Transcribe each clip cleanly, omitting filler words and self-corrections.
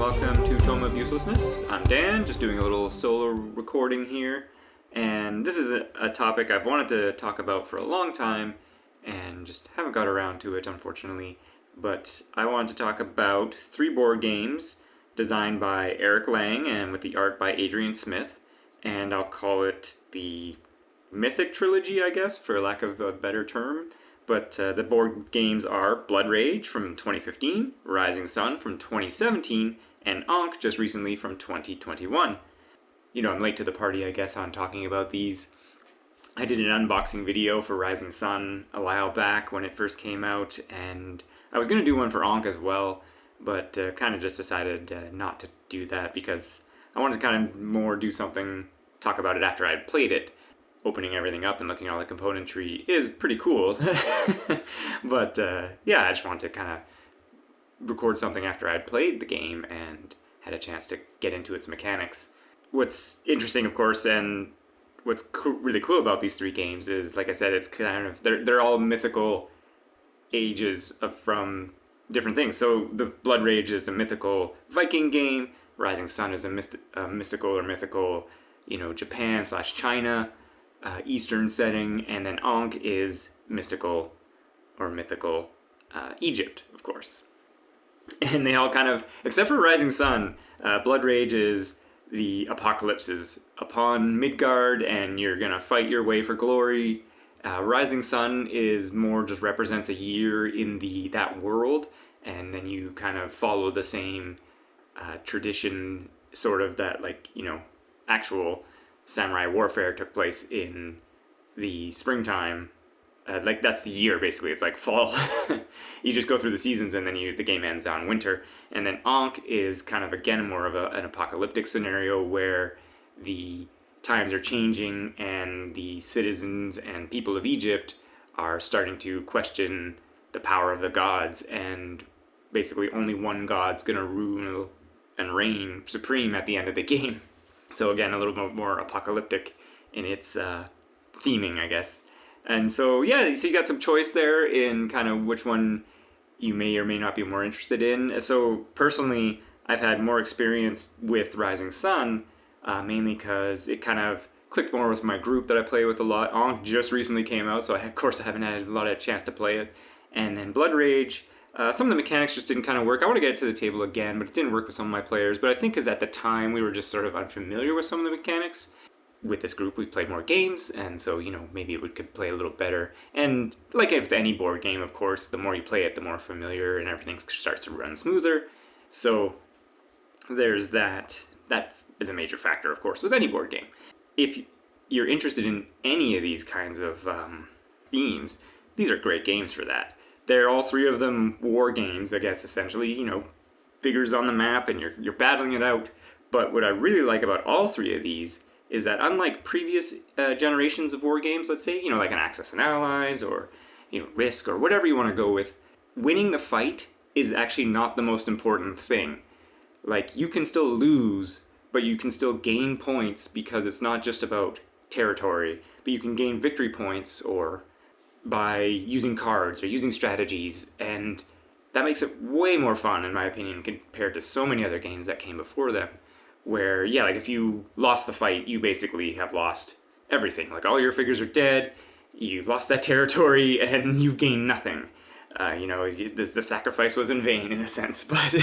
welcome to Tome of Uselessness. I'm Dan, just doing a little solo recording here, and this is a topic I've wanted to talk about for a long time, and just haven't got around to it, unfortunately. But I wanted to talk about 3 board games designed by Eric Lang and with the art by Adrian Smith, and I'll call it the Mythic Trilogy, I guess, for lack of a better term. But the board games are Blood Rage from 2015, Rising Sun from 2017, and Ankh just recently from 2021. You know, I'm late to the party, I guess, on talking about these. I did an unboxing video for Rising Sun a while back when it first came out, and I was going to do one for Ankh as well, but kind of just decided not to do that because I wanted to kind of more do something, talk about it after I'd played it. Opening everything up and looking at all the componentry is pretty cool. But yeah, I just wanted to kind of record something after I'd played the game and had a chance to get into its mechanics. What's interesting, of course, and what's really cool about these 3 games is, like I said, it's kind of, they're all mythical ages from different things. So the Blood Rage is a mythical Viking game, Rising Sun is a mystical or mythical, Japan/China, Eastern setting, and then Ankh is mystical or mythical Egypt, of course. And they all kind of, except for Rising Sun, Blood Rage is the apocalypse is upon Midgard, and you're gonna fight your way for glory. Rising Sun is more just represents a year in that world, and then you kind of follow the same tradition, sort of that, actual samurai warfare took place in the springtime. That's the year, basically. It's like fall. You just go through the seasons, and then the game ends on winter. And then Ankh is kind of, again, more of an apocalyptic scenario where the times are changing and the citizens and people of Egypt are starting to question the power of the gods, and basically only one god's going to rule and reign supreme at the end of the game. So again, a little bit more apocalyptic in its theming, I guess. And so, yeah, so you got some choice there in kind of which one you may or may not be more interested in. So personally, I've had more experience with Rising Sun, mainly because it kind of clicked more with my group that I play with a lot. Ankh just recently came out, so of course I haven't had a lot of chance to play it. And then Blood Rage, some of the mechanics just didn't kind of work. I want to get it to the table again, but it didn't work with some of my players. But I think because at the time we were just sort of unfamiliar with some of the mechanics. With this group, we've played more games, and so, maybe we could play a little better. And like with any board game, of course, the more you play it, the more familiar and everything starts to run smoother. So there's that. That is a major factor, of course, with any board game. If you're interested in any of these kinds of themes, these are great games for that. They're all 3 of them war games, I guess, essentially, figures on the map and you're battling it out. But what I really like about all 3 of these is that unlike previous generations of war games, let's say, like an Axis and Allies or, Risk or whatever you want to go with, winning the fight is actually not the most important thing. Like, you can still lose, but you can still gain points because it's not just about territory, but you can gain victory points or by using cards or using strategies, and that makes it way more fun, in my opinion, compared to so many other games that came before them, where, if you lost the fight, you basically have lost everything. Like, all your figures are dead, you've lost that territory, and you've gained nothing. The sacrifice was in vain, in a sense, but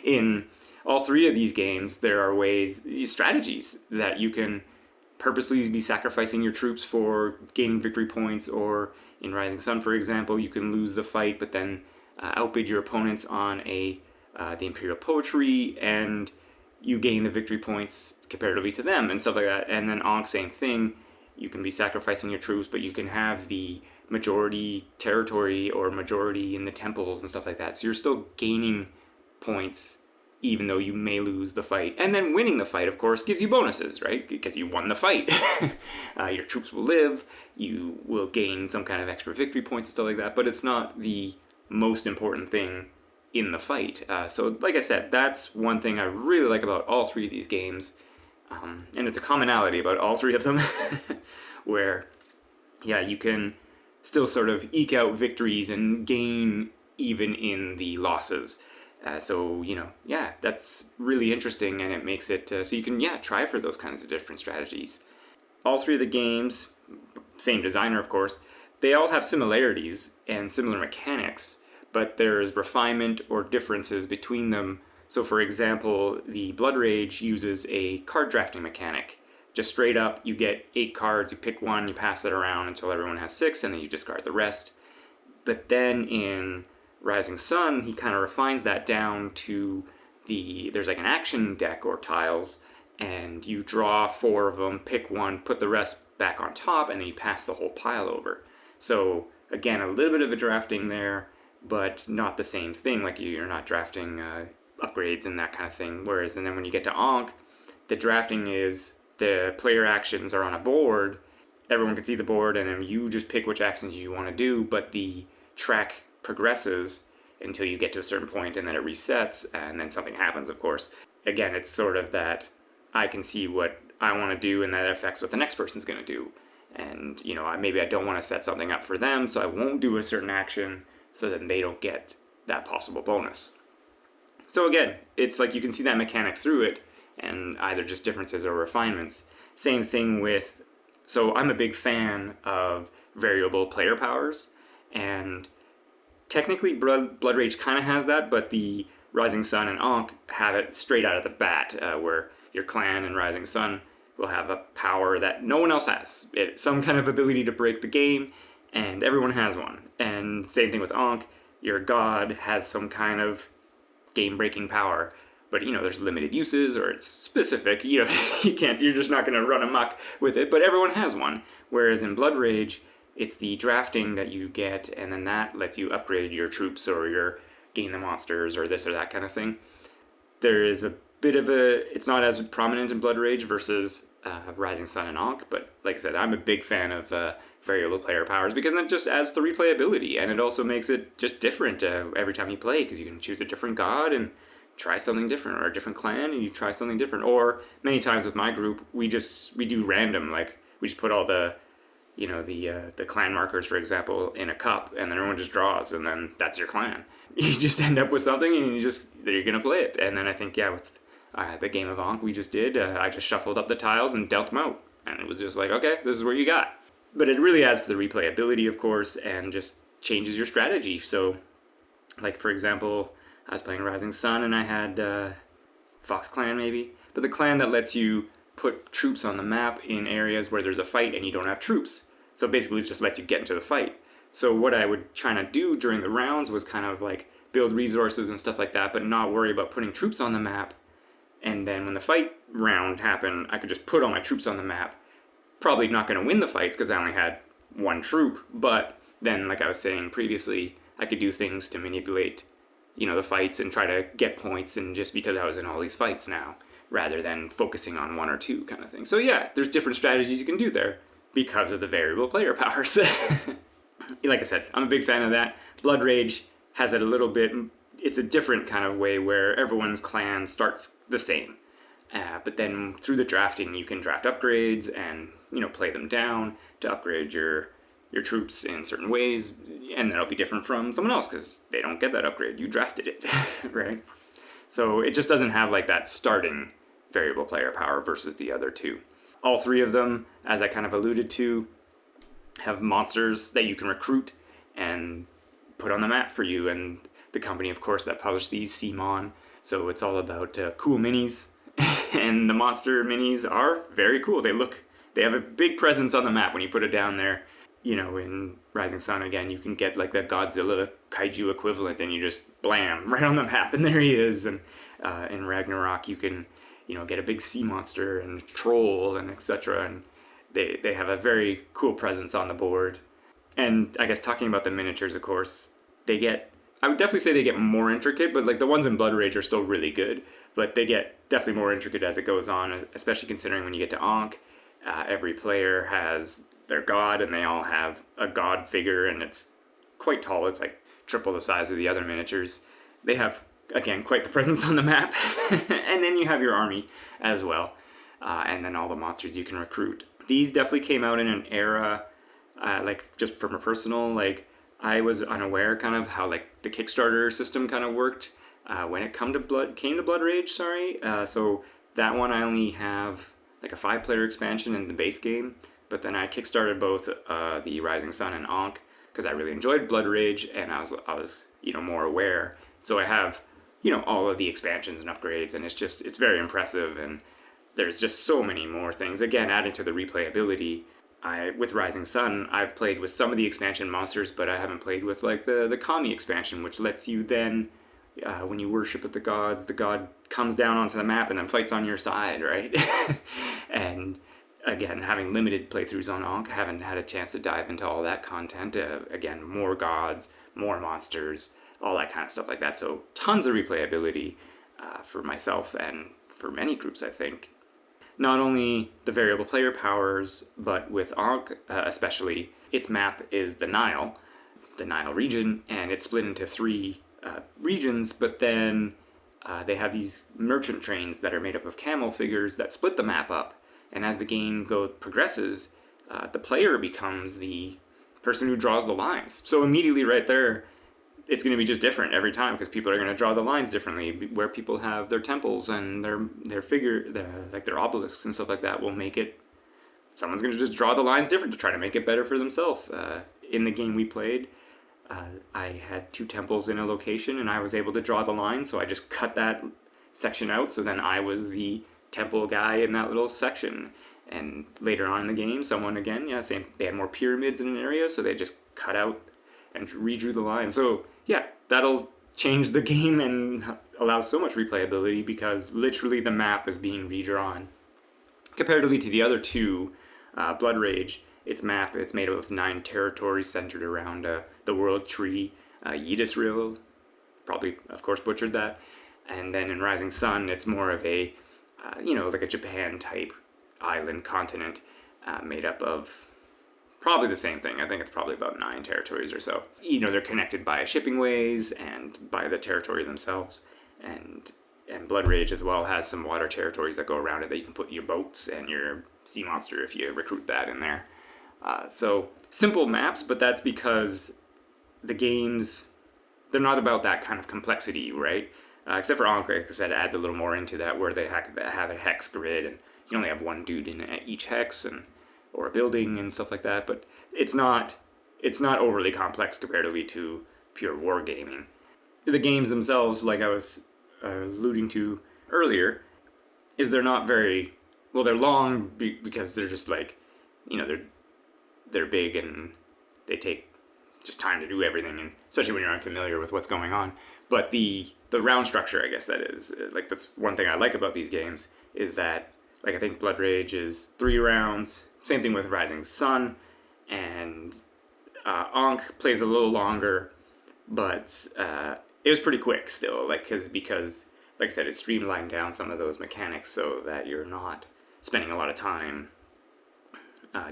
in all 3 of these games, there are strategies that you can purposely be sacrificing your troops for gaining victory points, or in Rising Sun, for example, you can lose the fight but then outbid your opponents on the Imperial Poetry, and you gain the victory points comparatively to them and stuff like that. And then Ankh, same thing, you can be sacrificing your troops, but you can have the majority territory or majority in the temples and stuff like that, so you're still gaining points even though you may lose the fight. And then winning the fight, of course, gives you bonuses, right? Because you won the fight. Your troops will live, you will gain some kind of extra victory points and stuff like that, but it's not the most important thing in the fight. So, like I said, that's one thing I really like about all 3 of these games. And it's a commonality about all 3 of them, where, you can still sort of eke out victories and gain even in the losses. So, that's really interesting, and it makes it so you can, try for those kinds of different strategies. All three of the games, same designer, of course, they all have similarities and similar mechanics, but there's refinement or differences between them. So, for example, the Blood Rage uses a card drafting mechanic. Just straight up, you get 8 cards, you pick one, you pass it around until everyone has 6, and then you discard the rest. But then in Rising Sun, he kind of refines that down to there's like an action deck or tiles, and you draw 4 of them, pick one, put the rest back on top, and then you pass the whole pile over. So again, a little bit of a drafting there, but not the same thing. Like you're not drafting upgrades and that kind of thing. Whereas, and then when you get to Ankh, the drafting is the player actions are on a board. Everyone can see the board, and then you just pick which actions you want to do, but the track progresses until you get to a certain point, and then it resets, and then something happens, of course. Again, it's sort of that I can see what I want to do, and that affects what the next person's going to do. And, maybe I don't want to set something up for them, so I won't do a certain action, so that they don't get that possible bonus. So again, it's like you can see that mechanic through it, and either just differences or refinements. Same thing with, so I'm a big fan of variable player powers, and technically Blood Rage kind of has that, but the Rising Sun and Ankh have it straight out of the bat, where your clan and Rising Sun will have a power that no one else has. It's some kind of ability to break the game, and everyone has one. And same thing with Ankh, your god has some kind of game-breaking power, but there's limited uses, or it's specific. You're just not going to run amok with it, but everyone has one. Whereas in Blood Rage, it's the drafting that you get, and then that lets you upgrade your troops or gain the monsters or this or that kind of thing. There is a bit of it's not as prominent in Blood Rage versus Rising Sun and Ankh, but like I said, I'm a big fan of variable player powers because that just adds the replayability, and it also makes it just different every time you play, because you can choose a different god and try something different, or a different clan and you try something different. Or many times with my group, we do random, like we just put all the clan markers, for example, in a cup, and then everyone just draws, and then that's your clan. You just end up with something, and you're gonna play it. And then I think with the game of Ankh we just did, I just shuffled up the tiles and dealt them out, and it was just like, okay, this is what you got. But it really adds to the replayability, of course, and just changes your strategy. So, like for example, I was playing Rising Sun, and I had Fox Clan maybe, but the clan that lets you put troops on the map in areas where there's a fight and you don't have troops. So basically it just lets you get into the fight. So what I would try to do during the rounds was kind of like build resources and stuff like that, but not worry about putting troops on the map. And then when the fight round happened, I could just put all my troops on the map. Probably not going to win the fights because I only had one troop, but then, like I was saying previously, I could do things to manipulate, the fights and try to get points, and just because I was in all these fights now, rather than focusing on one or two kind of thing. So yeah, there's different strategies you can do there because of the variable player powers. Like I said, I'm a big fan of that. Blood Rage has it a little bit, it's a different kind of way where everyone's clan starts the same. But then through the drafting, you can draft upgrades and, play them down to upgrade your troops in certain ways, and that'll be different from someone else because they don't get that upgrade. You drafted it, right? So it just doesn't have like that starting variable player power versus the other two. All three of them, as I kind of alluded to, have monsters that you can recruit and put on the map for you. And the company, of course, that published these, CMON. So it's all about cool minis. And the monster minis are very cool. They have a big presence on the map when you put it down there. In Rising Sun, again, you can get like the Godzilla kaiju equivalent, and you just blam right on the map, and there he is. And in Ragnarok, you can, get a big sea monster and troll and etc. And they have a very cool presence on the board. And I guess talking about the miniatures, of course, I would definitely say they get more intricate, but like the ones in Blood Rage are still really good. But they get definitely more intricate as it goes on, especially considering when you get to Ankh, every player has their god, and they all have a god figure, and it's quite tall. It's like triple the size of the other miniatures. They have, again, quite the presence on the map. And then you have your army as well, and then all the monsters you can recruit. These definitely came out in an era, just from a personal, I was unaware kind of how the Kickstarter system kind of worked when it came to Blood Rage. So that one I only have like a 5-player expansion in the base game, but then I kickstarted both the Rising Sun and Ankh because I really enjoyed Blood Rage, and I was more aware. So I have all of the expansions and upgrades, and it's very impressive, and there's just so many more things. Again, adding to the replayability. With Rising Sun, I've played with some of the expansion monsters, but I haven't played with like the Kami expansion, which lets you then, when you worship at the gods, the god comes down onto the map and then fights on your side, right? And again, having limited playthroughs on Ankh, haven't had a chance to dive into all that content. Again, more gods, more monsters, all that kind of stuff like that. So tons of replayability for myself and for many groups, I think. Not only the variable player powers, but with Ankh especially, its map is the Nile region, and it's split into 3 regions, but then they have these merchant trains that are made up of camel figures that split the map up, and as the game progresses, the player becomes the person who draws the lines. So immediately right there, it's going to be just different every time because people are going to draw the lines differently. Where people have their temples and their figure, their obelisks and stuff like that, will make it. Someone's going to just draw the lines different to try to make it better for themselves. In the game we played, I had 2 temples in a location, and I was able to draw the line, so I just cut that section out. So then I was the temple guy in that little section. And later on in the game, someone again, same. They had more pyramids in an area, so they just cut out and redrew the line. So yeah, that'll change the game and allow so much replayability because literally the map is being redrawn. Comparatively to the other 2, Blood Rage, its map, it's made up of 9 territories centered around the World Tree, Yggdrasil, probably, of course, butchered that. And then in Rising Sun, it's more of a, like a Japan-type island continent made up of probably the same thing. I think it's probably about 9 territories or so. They're connected by shipping ways and by the territory themselves. And Blood Rage as well has some water territories that go around it that you can put your boats and your sea monster if you recruit that in there. So simple maps, but that's because the games, they're not about that kind of complexity, right? Except for Ankh, like I said, adds a little more into that where they have a hex grid and you only have 1 dude in each hex or a building and stuff like that, but it's not overly complex comparatively to pure wargaming. The games themselves, like I was alluding to earlier, is they're not very well. They're long because they're just like, they're big and they take just time to do everything, and especially when you're unfamiliar with what's going on. But the round structure, I guess that is like that's one thing I like about these games is that like I think Blood Rage is 3 rounds. Same thing with Rising Sun, and Ankh plays a little longer, but it was pretty quick still, because like I said, it streamlined down some of those mechanics so that you're not spending a lot of time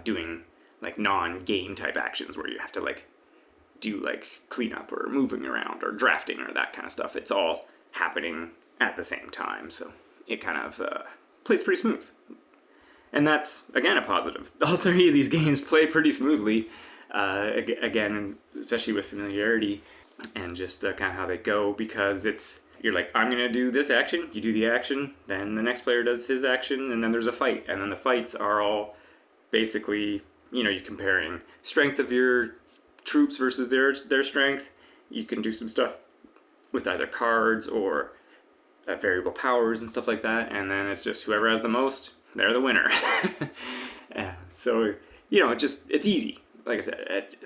doing like non-game type actions where you have to like do like cleanup or moving around or drafting or that kind of stuff. It's all happening at the same time, so it kind of plays pretty smooth. And that's, again, a positive. All 3 of these games play pretty smoothly, again, especially with familiarity and just kind of how they go, because you're like, I'm going to do this action, you do the action, then the next player does his action, and then there's a fight. And then the fights are all basically, you're comparing strength of your troops versus their strength. You can do some stuff with either cards or variable powers and stuff like that, and then it's just whoever has the most, they're the winner. So it's easy, like I said.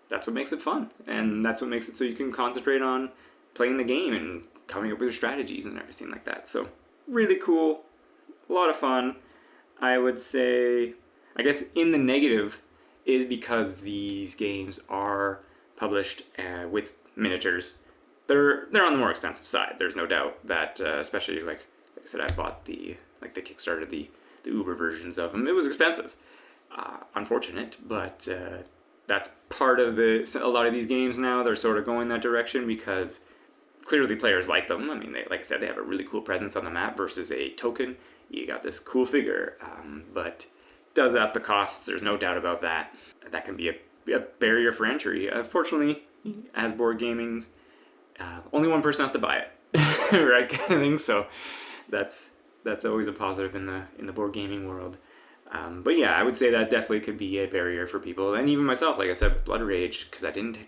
That's what makes it fun, and that's what makes it so you can concentrate on playing the game and coming up with your strategies and everything like that. So really cool, a lot of fun. I would say, I guess in the negative is because these games are published with miniatures. They're on the more expensive side. There's no doubt that, especially like I said, I bought they kickstarted the Uber versions of them. It was expensive, unfortunate, but that's part of a lot of these games now. They're sort of going that direction because clearly players like them. I mean, like I said, they have a really cool presence on the map versus a token. You got this cool figure, but does up the costs. There's no doubt about that. That can be a barrier for entry. Fortunately, as board gaming only one person has to buy it, right? Kind of thing. So that's always a positive in the board gaming world. But yeah, I would say that definitely could be a barrier for people, and even myself, like I said, with Blood Rage, because I didn't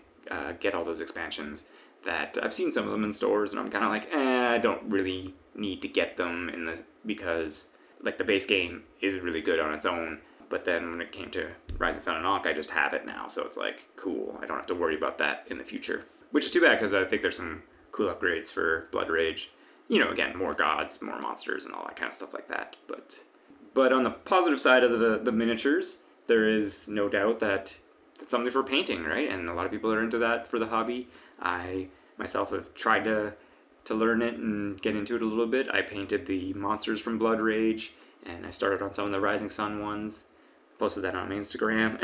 get all those expansions. That I've seen some of them in stores, and I'm kind of like, I don't really need to get them because like the base game is really good on its own. But then when it came to Rising Sun and Ankh, I just have it now, so it's like cool. I don't have to worry about that in the future, which is too bad because I think there's some cool upgrades for Blood Rage. You know, again, more gods, more monsters, and all that kind of stuff like that. But on the positive side of the miniatures, there is no doubt that it's something for painting, right? And a lot of people are into that for the hobby. I myself have tried to learn it and get into it a little bit. I painted the monsters from Blood Rage, and I started on some of the Rising Sun ones. Posted that on my Instagram.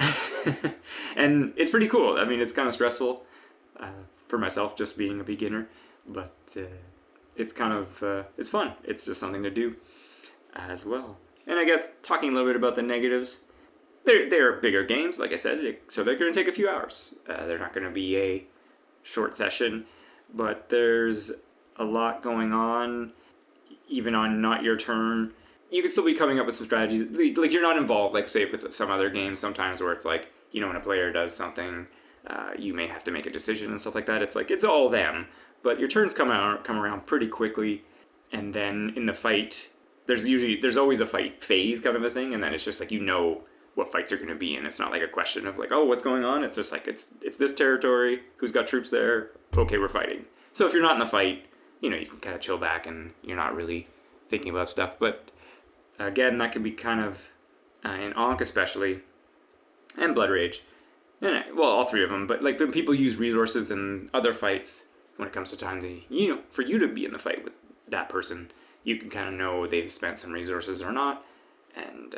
And it's pretty cool. I mean, it's kind of stressful for myself just being a beginner, but it's kind of, it's fun. It's just something to do as well. And I guess talking a little bit about the negatives, they're bigger games, like I said, so they're going to take a few hours. They're not going to be a short session, but there's a lot going on, even on not your turn. You can still be coming up with some strategies. Like you're not involved, like say with some other games sometimes where it's like, you know, when a player does something, you may have to make a decision and stuff like that. It's like, it's all them, but your turns come around pretty quickly. And then in the fight, there's always a fight phase kind of a thing. And then it's just like, you know what fights are going to be. And it's not like a question of like, oh, what's going on? It's just like, it's this territory, who's got troops there? Okay, we're fighting. So if you're not in the fight, you know, you can kind of chill back and you're not really thinking about stuff. But again, that can be kind of, in Ankh especially, and Blood Rage, and well, all three of them, but like when people use resources in other fights, when it comes to time to, you know, for you to be in the fight with that person, you can kind of know they've spent some resources or not, and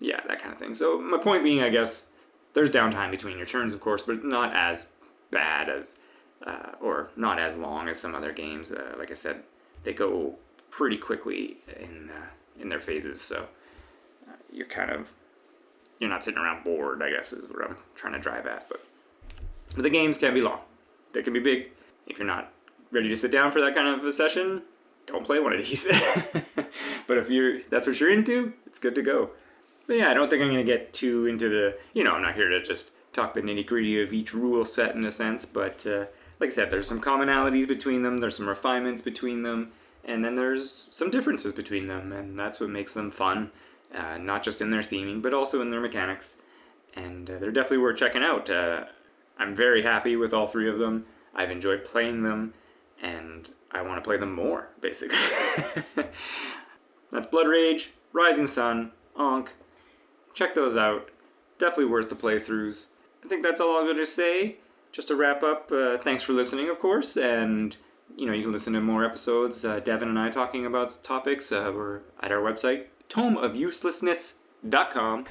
yeah, that kind of thing. So my point being, I guess, there's downtime between your turns, of course, but not as bad as, or not as long as some other games. Like I said, they go pretty quickly in their phases, so you're not sitting around bored, I guess, is what I'm trying to drive at. But the games can be long. They can be big. If you're not ready to sit down for that kind of a session, don't play one of these. But if that's what you're into, it's good to go. But yeah, I don't think I'm going to get too into the, you know, I'm not here to just talk the nitty-gritty of each rule set in a sense, but like I said, there's some commonalities between them, there's some refinements between them, and then there's some differences between them, and that's what makes them fun, not just in their theming, but also in their mechanics, and they're definitely worth checking out. I'm very happy with all three of them. I've enjoyed playing them, and I want to play them more, basically. That's Blood Rage, Rising Sun, Ankh. Check those out. Definitely worth the playthroughs. I think that's all I'm going to say. Just to wrap up, thanks for listening, of course, and you know, you can listen to more episodes. Devin and I talking about topics. We're at our website, tomeofuselessness.com,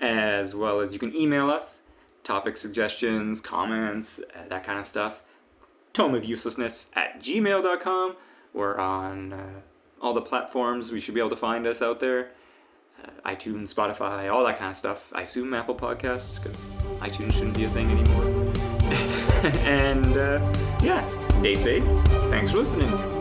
as well as you can email us, topic suggestions, comments, that kind of stuff. tomeofuselessness@gmail.com. We're on all the platforms. We should be able to find us out there. iTunes, Spotify, all that kind of stuff. I assume Apple Podcasts, because iTunes shouldn't be a thing anymore. And yeah, stay safe. Thanks for listening.